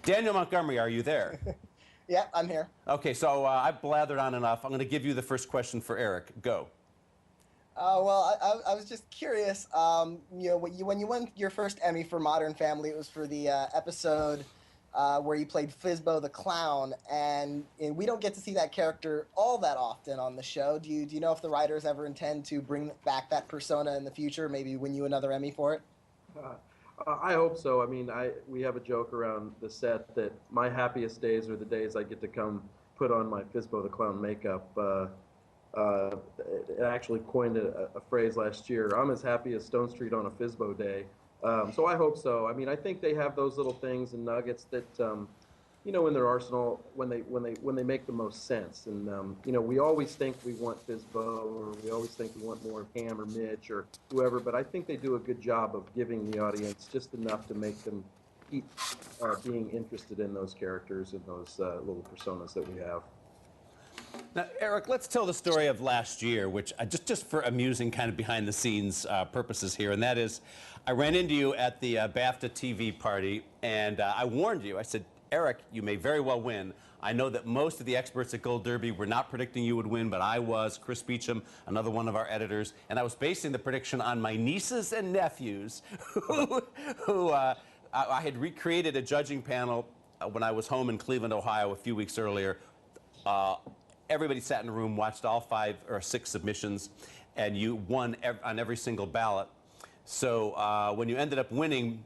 Daniel Montgomery, are you there? Yeah, I'm here. Okay, so I've blathered on enough. I'm going to give you the first question for Eric. Go. Well, I was just curious. When you won your first Emmy for Modern Family, it was for the episode where you played Fizbo the clown, and we don't get to see that character all that often on the show. Do you know if the writers ever intend to bring back that persona in the future? Maybe win you another Emmy for it? I hope so. I mean, we have a joke around the set that my happiest days are the days I get to come put on my Fizbo the Clown makeup. It actually coined a phrase last year. I'm as happy as Stonestreet on a Fizbo day. So I hope so. I mean, I think they have those little things and nuggets that in their arsenal when they make the most sense. And we always think we want Fizbo, or we always think we want more of Ham or Mitch or whoever. But I think they do a good job of giving the audience just enough to make them keep being interested in those characters and those little personas that we have. Now, Eric, let's tell the story of last year, which just for amusing kind of behind-the-scenes purposes here, and that is, I ran into you at the BAFTA TV party, and I warned you. I said, Eric, you may very well win. I know that most of the experts at Gold Derby were not predicting you would win, but I was. Chris Beecham, another one of our editors, and I was basing the prediction on my nieces and nephews, who I had recreated a judging panel when I was home in Cleveland, Ohio, a few weeks earlier. Everybody sat in a room, watched all 5 or 6 submissions, and you won on every single ballot. So when you ended up winning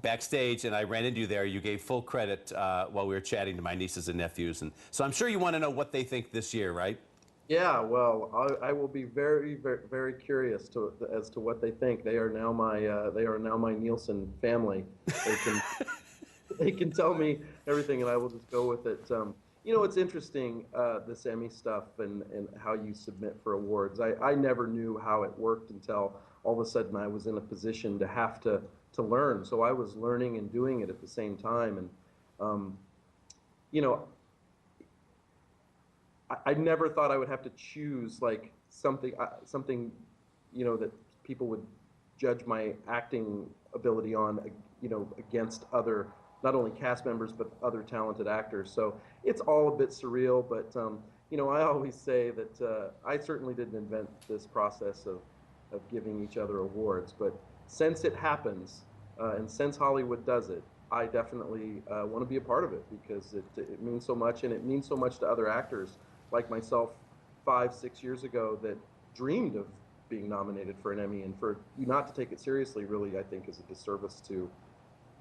backstage, and I ran into you there, you gave full credit while we were chatting to my nieces and nephews. And so I'm sure you want to know what they think this year, right? Yeah, well, I will be very, very, very curious as to what they think. They are now my Nielsen family. They can tell me everything, and I will just go with it. It's interesting, this Emmy stuff and how you submit for awards. I never knew how it worked until all of a sudden I was in a position to have to learn. So I was learning and doing it at the same time. And, I never thought I would have to choose like something, that people would judge my acting ability on, against other, not only cast members, but other talented actors. So it's all a bit surreal, but, I always say that I certainly didn't invent this process of giving each other awards, but since it happens, and since Hollywood does it, I definitely want to be a part of it because it means so much, and it means so much to other actors like myself 5, 6 years ago that dreamed of being nominated for an Emmy, and for you not to take it seriously really, I think, is a disservice to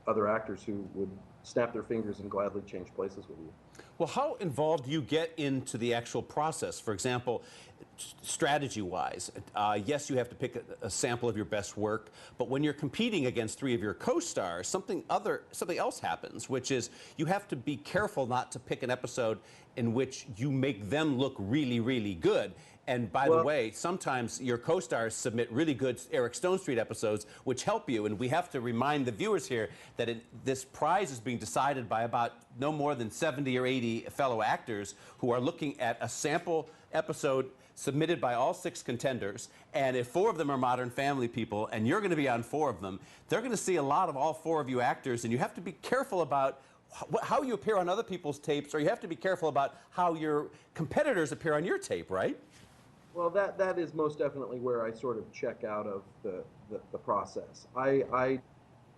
other actors who would snap their fingers and gladly change places with you. Well, how involved do you get into the actual process? For example, strategy-wise, yes, you have to pick a sample of your best work, but when you're competing against 3 of your co-stars, something else happens, which is you have to be careful not to pick an episode in which you make them look really, really good. And by the way, sometimes your co-stars submit really good Eric Stonestreet episodes, which help you. And we have to remind the viewers here that this prize is being decided by about no more than 70 or 80 fellow actors who are looking at a sample episode submitted by all 6 contenders. And if 4 of them are Modern Family people, and you're going to be on 4 of them, they're going to see a lot of all 4 of you actors. And you have to be careful about how you appear on other people's tapes, or you have to be careful about how your competitors appear on your tape, right? Well, that is most definitely where I sort of check out of the process. I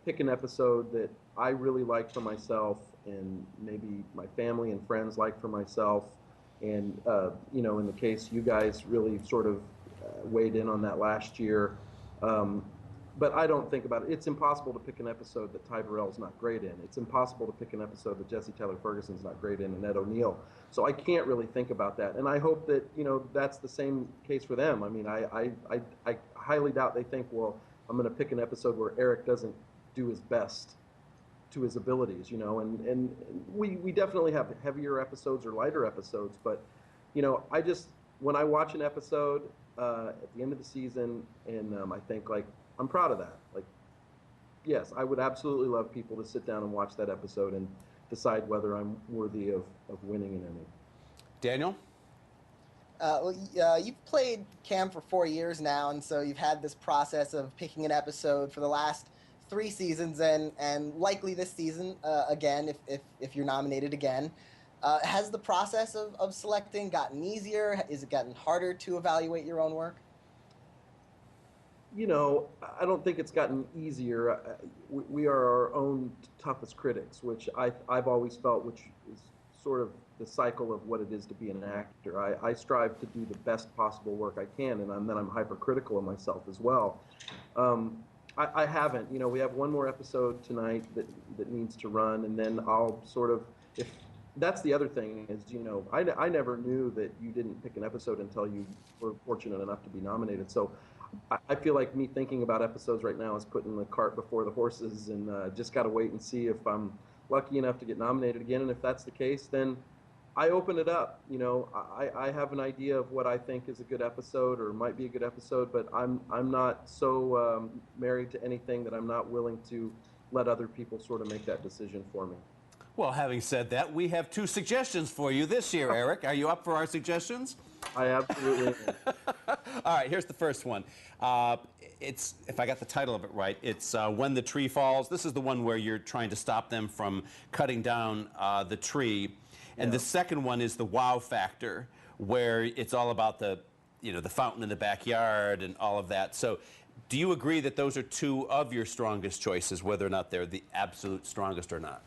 pick an episode that I really like for myself, and maybe my family and friends like for myself. And, in the case you guys really sort of weighed in on that last year. But I don't think about it. It's impossible to pick an episode that Ty Burrell's not great in. It's impossible to pick an episode that Jesse Tyler Ferguson's not great in, and Ed O'Neill. So I can't really think about that. And I hope that, that's the same case for them. I mean, I highly doubt they think, well, I'm going to pick an episode where Eric doesn't do his best to his abilities, and we definitely have heavier episodes or lighter episodes. But, when I watch an episode at the end of the season, and I think, like, I'm proud of that. Like, yes, I would absolutely love people to sit down and watch that episode and decide whether I'm worthy of winning an Emmy. Daniel? You've played Cam for 4 years now, and so you've had this process of picking an episode for the last 3 seasons and likely this season again if you're nominated again. Has the process of selecting gotten easier? Is it gotten harder to evaluate your own work? You know, I don't think it's gotten easier. We are our own toughest critics, which I've always felt, which is sort of the cycle of what it is to be an actor. I strive to do the best possible work I can, and then I'm hypercritical of myself as well. Um, I haven't. You know, we have one more episode tonight that needs to run, and then I'll sort of, if that's the other thing is, you know, I never knew that you didn't pick an episode until you were fortunate enough to be nominated. So I feel like me thinking about episodes right now is putting the cart before the horses, and just got to wait and see if I'm lucky enough to get nominated again. And if that's the case, then I open it up. You know, I have an idea of what I think is a good episode or might be a good episode, but I'm not so married to anything that I'm not willing to let other people sort of make that decision for me. Well, having said that, we have 2 suggestions for you this year, Eric. Are you up for our suggestions? I absolutely am. All right, here's the first one. It's, if I got the title of it right, it's When the Tree Falls. This is the one where you're trying to stop them from cutting down the tree. And the second one is the wow factor, where it's all about the, you know, the fountain in the backyard and all of that. So do you agree that those are 2 of your strongest choices, whether or not they're the absolute strongest or not?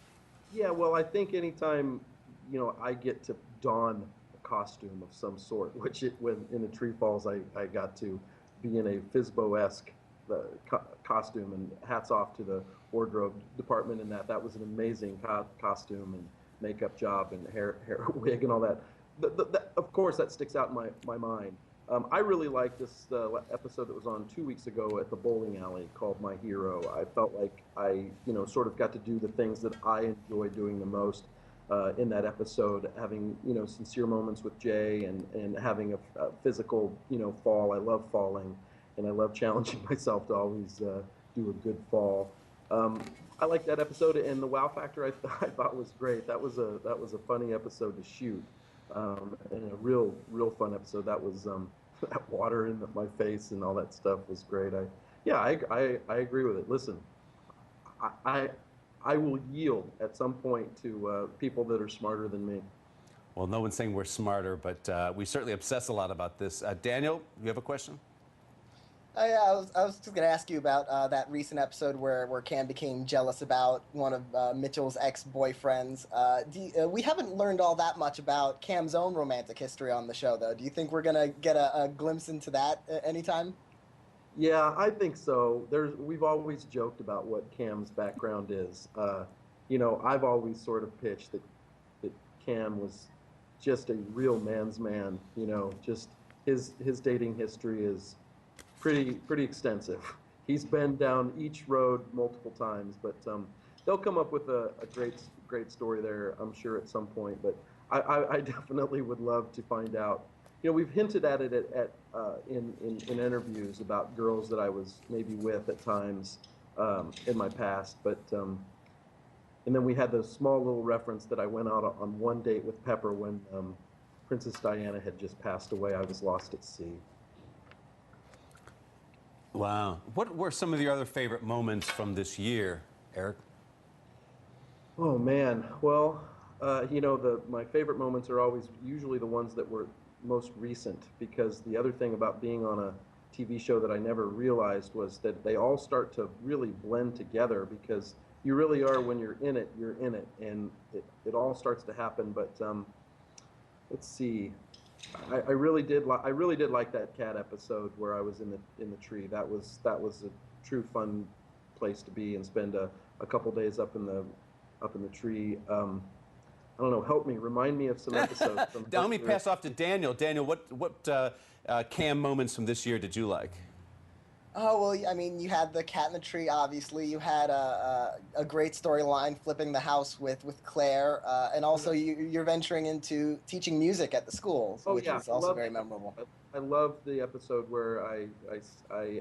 Yeah, well, I think anytime, you know, I get to don a costume of some sort, which when in the Tree Falls, I got to be in a Fizbo-esque costume, and hats off to the wardrobe department in that. That was an amazing costume and makeup job and hair wig and all that. Of course, that sticks out in my mind. I really liked this episode that was on 2 weeks ago at the bowling alley called My Hero. I felt like I, you know, sort of got to do the things that I enjoy doing the most in that episode, having, you know, sincere moments with Jay and having a physical, you know, fall. I love falling, and I love challenging myself to always do a good fall. I like that episode, and the wow factor I thought was great. That was a funny episode to shoot, and a real fun episode. That was that water in my face and all that stuff was great. I agree with it. Listen, I will yield at some point to people that are smarter than me. Well, no one's saying we're smarter, but we certainly obsess a lot about this. Daniel, you have a question? Yeah, I was just going to ask you about that recent episode where Cam became jealous about one of Mitchell's ex-boyfriends. We haven't learned all that much about Cam's own romantic history on the show, though. Do you think we're going to get a glimpse into that anytime? Yeah, I think so. We've always joked about what Cam's background is. You know, I've always sort of pitched that Cam was just a real man's man. You know, just his dating history is pretty extensive. He's been down each road multiple times, but they'll come up with a great story there, I'm sure, at some point. But I definitely would love to find out. You know, we've hinted at it in interviews about girls that I was maybe with at times in my past, but and then we had the small little reference that I went out on one date with Pepper when Princess Diana had just passed away. I was lost at sea. Wow. What were some of your other favorite moments from this year, Eric? Oh man, well, you know, my favorite moments are always usually the ones that were most recent, because the other thing about being on a TV show that I never realized was that they all start to really blend together, because you really are, when you're in it, and it all starts to happen. But let's see. I really did like that cat episode where I was in the tree. That was a true fun place to be and spend a couple days up in the tree. I don't know. Help me. Remind me of some episodes. Let me pass off to Daniel. Daniel, what Cam moments from this year did you like? Oh, well, I mean, you had the cat in the tree, obviously. You had a great storyline flipping the house with Claire. And also you're venturing into teaching music at the school, which is also very memorable. I love the episode where I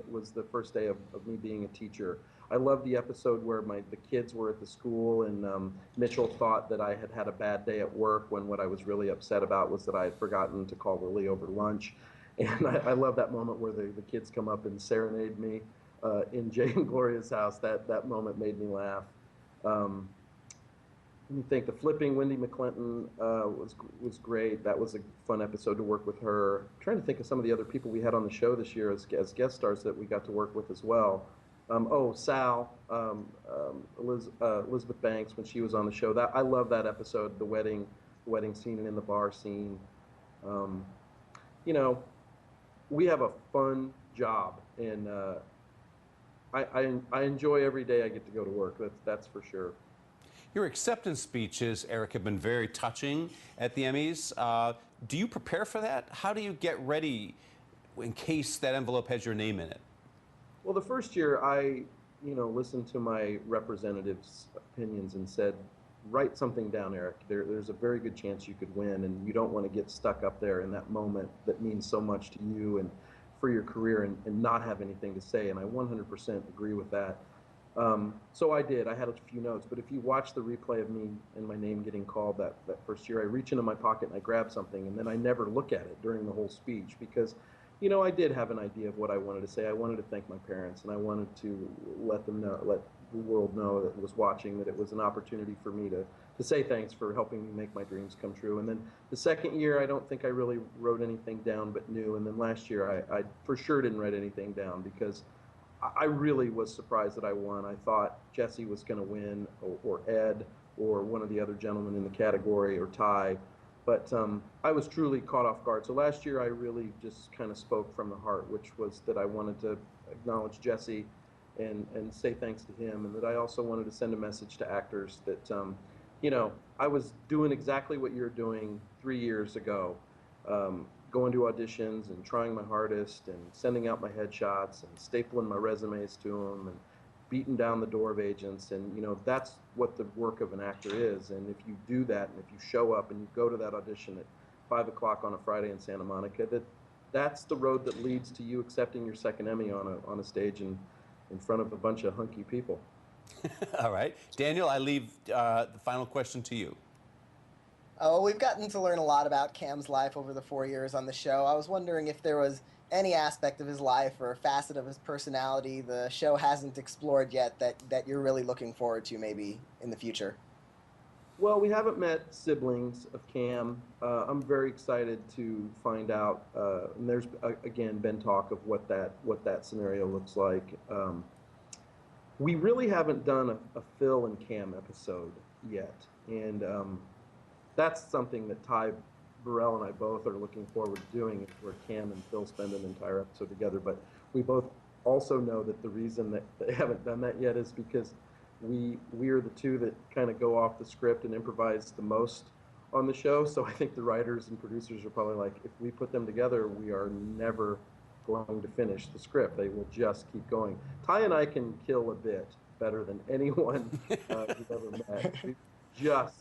was the first day of me being a teacher. I love the episode where the kids were at the school, and Mitchell thought that I had a bad day at work, when what I was really upset about was that I had forgotten to call Lily over lunch. And I love that moment where the kids come up and serenade me. in Jay and Gloria's house. That moment made me laugh. Um, Let me think. The flipping Wendy McClinton was great. That was a fun episode to work with her. I'm trying to think of some of the other people we had on the show this year as guest stars that we got to work with as well. Sal, Elizabeth Banks when she was on the show. That I love that episode, the wedding scene and in the bar scene. Um, you know, we have a fun job, and I enjoy every day I get to go to work. That's for sure. Your acceptance speeches, Eric, have been very touching at the Emmys. Do you prepare for that? How do you get ready in case that envelope has your name in it? Well, the first year I, listened to my representatives' opinions and said, write something down, Eric. There's a very good chance you could win, and you don't want to get stuck up there in that moment that means so much to you and for your career and not have anything to say. And I 100% agree with that. So I did. I had a few notes, but if you watch the replay of me and my name getting called that first year, I reach into my pocket and I grab something, and then I never look at it during the whole speech because, I did have an idea of what I wanted to say. I wanted to thank my parents, and I wanted to let the world know that was watching that it was an opportunity for me to say thanks for helping me make my dreams come true. And then the second year, I don't think I really wrote anything down but knew. And then last year, I for sure didn't write anything down because I really was surprised that I won. I thought Jesse was going to win, or Ed, or one of the other gentlemen in the category, or Ty. But I was truly caught off guard. So last year I really just kind of spoke from the heart, which was that I wanted to acknowledge Jesse and say thanks to him, and that I also wanted to send a message to actors that, I was doing exactly what you're doing 3 years ago. Going to auditions and trying my hardest and sending out my headshots and stapling my resumes to them and beating down the door of agents. And, that's what the work of an actor is. And if you do that, and if you show up and you go to that audition at 5 o'clock on a Friday in Santa Monica, that's the road that leads to you accepting your second Emmy on a stage in front of a bunch of hunky people. All right. Daniel, I leave the final question to you. Well, we've gotten to learn a lot about Cam's life over the 4 years on the show. I was wondering if there was any aspect of his life or facet of his personality the show hasn't explored yet that you're really looking forward to maybe in the future. Well, we haven't met siblings of Cam. I'm very excited to find out. And there's again been talk of what that scenario looks like. We really haven't done a Phil and Cam episode yet, and that's something that Ty Burrell and I both are looking forward to doing, where Cam and Phil spend an entire episode together. But we both also know that the reason that they haven't done that yet is because we are the two that kind of go off the script and improvise the most on the show. So I think the writers and producers are probably like, if we put them together, we are never going to finish the script. They will just keep going. Ty and I can kill a bit better than anyone we've ever met. We just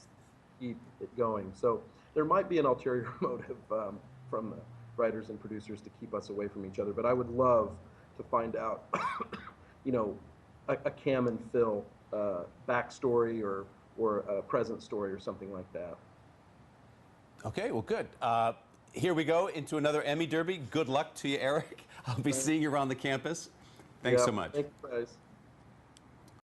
keep it going. So there might be an ulterior motive from the writers and producers to keep us away from each other. But I would love to find out, a Cam and Phil backstory or a present story or something like that. Okay, well, good. Here we go into another Emmy Derby. Good luck to you, Eric. I'll be seeing you around the campus. Thanks so much. Thanks, guys.